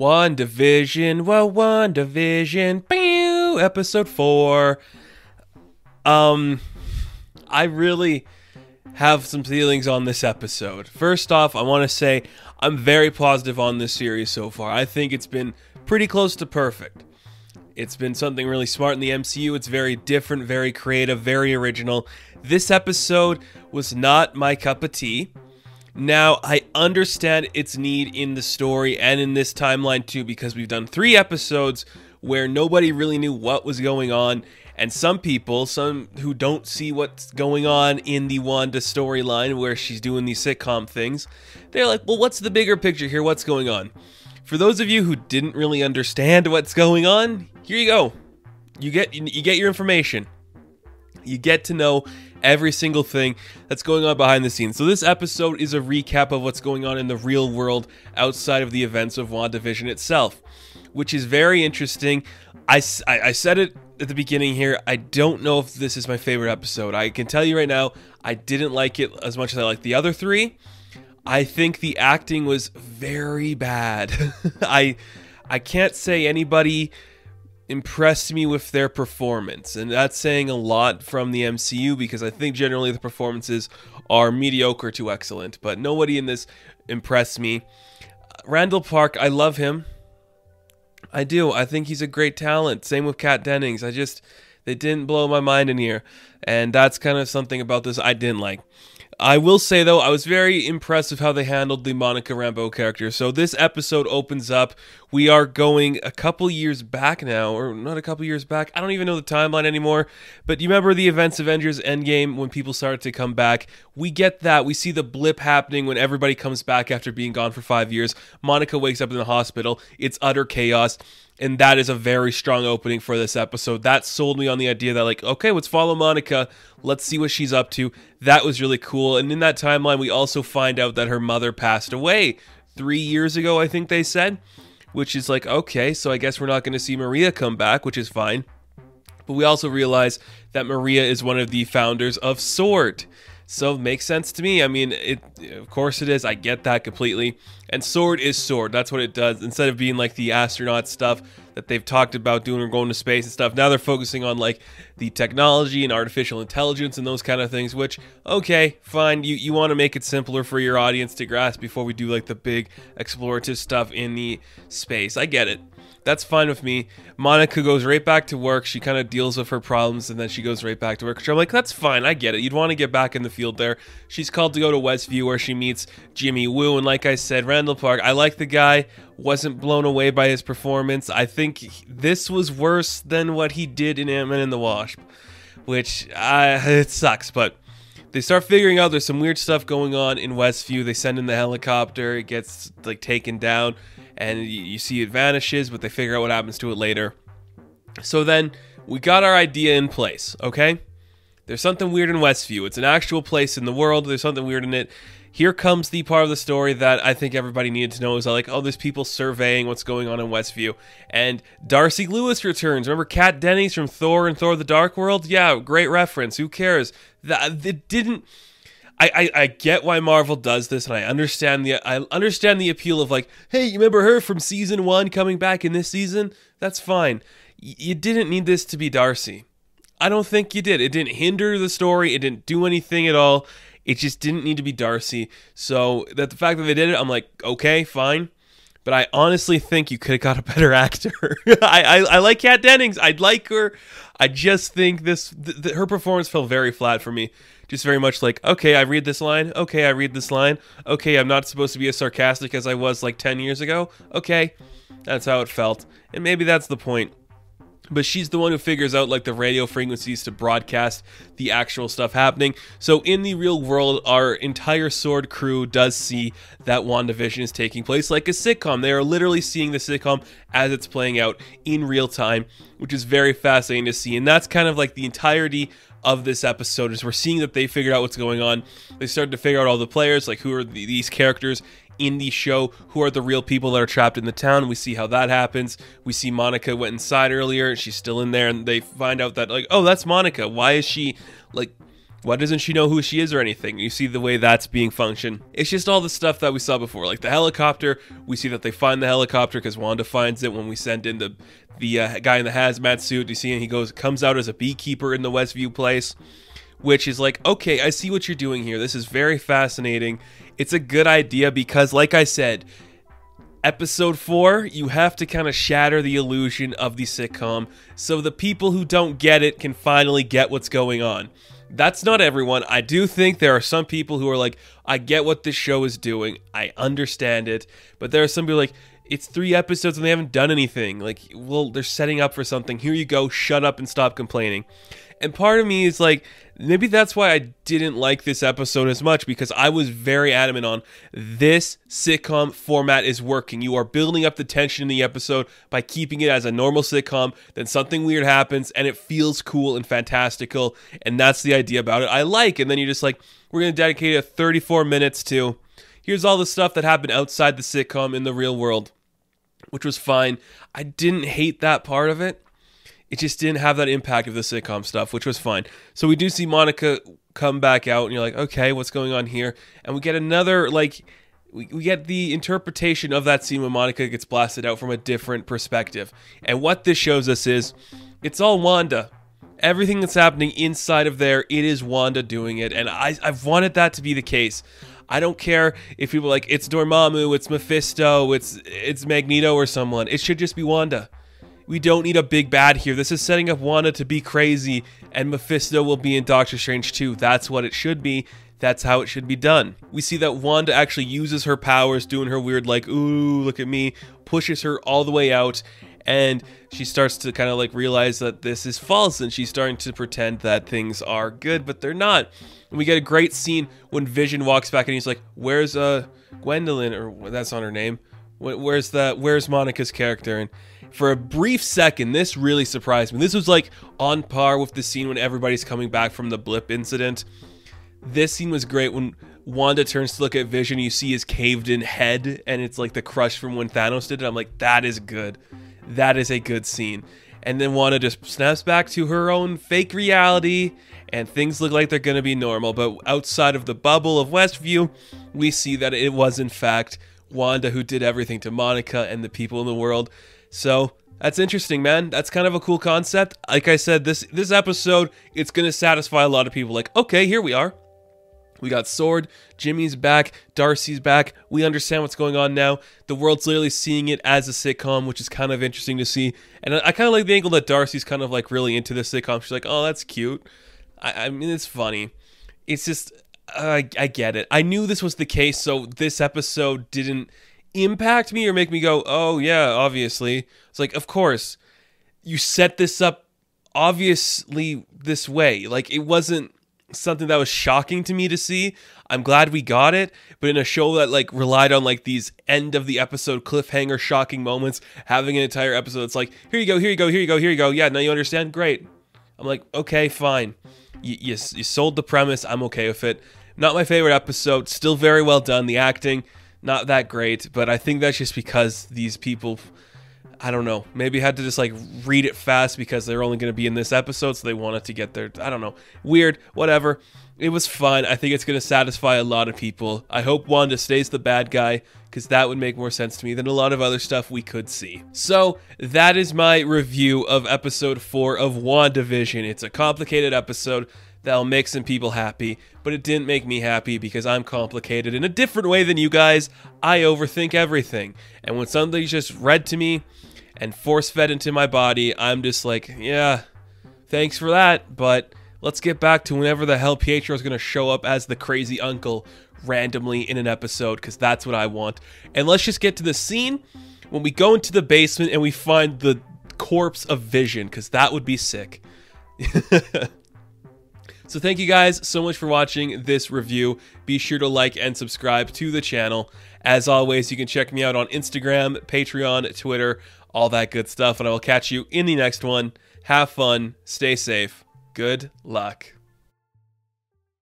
WandaVision, well, WandaVision, pew, episode 4. I really have some feelings on this episode. First off, I want to say I'm very positive on this series so far. I think it's been pretty close to perfect. It's been something really smart in the MCU. It's very different, very creative, very original. This episode was not my cup of tea. Now, I understand its need in the story and in this timeline too, because we've done 3 episodes where nobody really knew what was going on, and some people, some who don't see what's going on in the Wanda storyline where she's doing these sitcom things, they're like, well, what's the bigger picture here? What's going on? For those of you who didn't really understand what's going on, here you go. You get your information. You get to know every single thing that's going on behind the scenes. So this episode is a recap of what's going on in the real world outside of the events of WandaVision itself, which is very interesting. I said it at the beginning here. I don't know if this is my favorite episode. I can tell you right now, I didn't like it as much as I liked the other 3. I think the acting was very bad. I can't say anybody impressed me with their performance, and that's saying a lot from the MCU because I think generally the performances are mediocre to excellent, but nobody in this impressed me. Randall Park, I love him. I do. I think he's a great talent. Same with Kat Dennings. They didn't blow my mind in here, and that's kind of something about this I didn't like. I will say, though, I was very impressed with how they handled the Monica Rambeau character. So this episode opens up. We are going a couple years back now, or not a couple years back. I don't even know the timeline anymore. But you remember the events of Avengers Endgame when people started to come back? We get that. We see the blip happening when everybody comes back after being gone for 5 years. Monica wakes up in the hospital. It's utter chaos. And that is a very strong opening for this episode. That sold me on the idea that, like, okay, let's follow Monica. Let's see what she's up to. That was really cool. And in that timeline, we also find out that her mother passed away 3 years ago, I think they said. Which is like, okay, so I guess we're not going to see Maria come back, which is fine. But we also realize that Maria is one of the founders of S.W.O.R.D. So it makes sense to me. I mean, of course it is. I get that completely. And S.W.O.R.D. is S.W.O.R.D. That's what it does. Instead of being like the astronaut stuff that they've talked about doing or going to space and stuff, now they're focusing on like the technology and artificial intelligence and those kind of things, which, okay, fine. You want to make it simpler for your audience to grasp before we do like the big explorative stuff in the space. I get it. That's fine with me. Monica goes right back to work. She kind of deals with her problems, and then she goes right back to work. So I'm like, that's fine. I get it. You'd want to get back in the field there. She's called to go to Westview, where she meets Jimmy Woo. And like I said, Randall Park, I like the guy. Wasn't blown away by his performance. I think this was worse than what he did in Ant-Man and the Wasp, which it sucks, but they start figuring out there's some weird stuff going on in Westview. They send in the helicopter. It gets like taken down. And you see it vanishes, but they figure out what happens to it later. So then, we got our idea in place, okay? There's something weird in Westview. It's an actual place in the world. There's something weird in it. Here comes the part of the story that I think everybody needed to know. Is like, oh, there's people surveying what's going on in Westview. And Darcy Lewis returns. Remember Kat Dennings from Thor and Thor the Dark World? Yeah, great reference. Who cares? It didn't... I get why Marvel does this, and I understand the appeal of like, hey, you remember her from season 1 coming back in this season? That's fine. You didn't need this to be Darcy. I don't think you did. It didn't hinder the story. It didn't do anything at all. It just didn't need to be Darcy. So that the fact that they did it, I'm like, okay, fine. But I honestly think you could have got a better actor. I like Kat Dennings. I'd like her. I just think her performance fell very flat for me. Just very much like, okay, I read this line. Okay, I read this line. Okay, I'm not supposed to be as sarcastic as I was like 10 years ago. Okay, that's how it felt. And maybe that's the point. But she's the one who figures out like the radio frequencies to broadcast the actual stuff happening. So in the real world, our entire S.W.O.R.D. crew does see that WandaVision is taking place like a sitcom. They are literally seeing the sitcom as it's playing out in real time, which is very fascinating to see. And that's kind of like the entirety of this episode, is we're seeing that they figured out what's going on. They started to figure out all the players, like who are these characters in the show, who are the real people that are trapped in the town. We see how that happens. We see Monica went inside earlier, she's still in there, and they find out that like, oh, that's Monica. Why is she like Why doesn't she know who she is or anything? You see the way that's being functioned. It's just all the stuff that we saw before, like the helicopter. We see that they find the helicopter because Wanda finds it when we send in the guy in the hazmat suit. You see, and he comes out as a beekeeper in the Westview place, which is like, okay, I see what you're doing here. This is very fascinating. It's a good idea because, like I said, Episode 4, you have to kind of shatter the illusion of the sitcom so the people who don't get it can finally get what's going on. That's not everyone. I do think there are some people who are like, I get what this show is doing. I understand it. But there are some people like, it's 3 episodes and they haven't done anything. Like, well, they're setting up for something. Here you go. Shut up and stop complaining. And part of me is like, maybe that's why I didn't like this episode as much, because I was very adamant on this sitcom format is working. You are building up the tension in the episode by keeping it as a normal sitcom. Then something weird happens and it feels cool and fantastical. And that's the idea about it I like. And then you're just like, we're going to dedicate it 34 minutes to here's all the stuff that happened outside the sitcom in the real world, which was fine. I didn't hate that part of it. It just didn't have that impact of the sitcom stuff, which was fine. So we do see Monica come back out, and you're like, okay, what's going on here? And we get another, like, we get the interpretation of that scene when Monica gets blasted out from a different perspective. And what this shows us is, it's all Wanda. Everything that's happening inside of there, it is Wanda doing it. And I've wanted that to be the case. I don't care if people are like, it's Dormammu, it's Mephisto, it's Magneto or someone. It should just be Wanda. We don't need a big bad here. This is setting up Wanda to be crazy, and Mephisto will be in Doctor Strange 2. That's what it should be. That's how it should be done. We see that Wanda actually uses her powers, doing her weird, like, ooh, look at me, pushes her all the way out, and she starts to kind of like realize that this is false, and she's starting to pretend that things are good, but they're not. And we get a great scene when Vision walks back, and he's like, where's Gwendolyn, or that's not her name. Where's Monica's character? And for a brief second, this really surprised me. This was like on par with the scene when everybody's coming back from the blip incident. This scene was great when Wanda turns to look at Vision. You see his caved in head, and it's like the crush from when Thanos did it. I'm like, that is good. That is a good scene. And then Wanda just snaps back to her own fake reality, and things look like they're going to be normal. But outside of the bubble of Westview, we see that it was in fact Wanda who did everything to Monica and the people in the world. So that's interesting, man. That's kind of a cool concept. Like I said, this episode, it's going to satisfy a lot of people. Like, okay, here we are. We got Sword, Jimmy's back, Darcy's back. We understand what's going on now. The world's literally seeing it as a sitcom, which is kind of interesting to see. And I kind of like the angle that Darcy's kind of like really into the sitcom. She's like, oh, that's cute. I mean, it's funny. It's just, I get it. I knew this was the case, so this episode didn't impact me or make me go, oh yeah, obviously. It's like, of course, you set this up obviously this way. Like, it wasn't something that was shocking to me to see. I'm glad we got it, but in a show that like relied on like these end of the episode cliffhanger shocking moments, having an entire episode, it's like, here you go, here you go, here you go, here you go. Yeah, now you understand? Great. I'm like, okay, fine. You sold the premise. I'm okay with it. Not my favorite episode. Still very well done. The acting, not that great, but I think that's just because these people, I don't know, maybe had to just like read it fast because they're only going to be in this episode, so they wanted to get their, I don't know, weird, whatever. It was fun. I think it's going to satisfy a lot of people. I hope Wanda stays the bad guy, because that would make more sense to me than a lot of other stuff we could see. So that is my review of episode 4 of WandaVision. It's a complicated episode that'll make some people happy, but it didn't make me happy because I'm complicated in a different way than you guys. I overthink everything. And when something's just read to me and force-fed into my body, I'm just like, yeah, thanks for that, but let's get back to whenever the hell Pietro's going to show up as the crazy uncle randomly in an episode, because that's what I want. And let's just get to the scene when we go into the basement and we find the corpse of Vision, because that would be sick. So thank you guys so much for watching this review. Be sure to like and subscribe to the channel. As always, you can check me out on Instagram, Patreon, Twitter, all that good stuff, and I will catch you in the next one. Have fun, stay safe, good luck.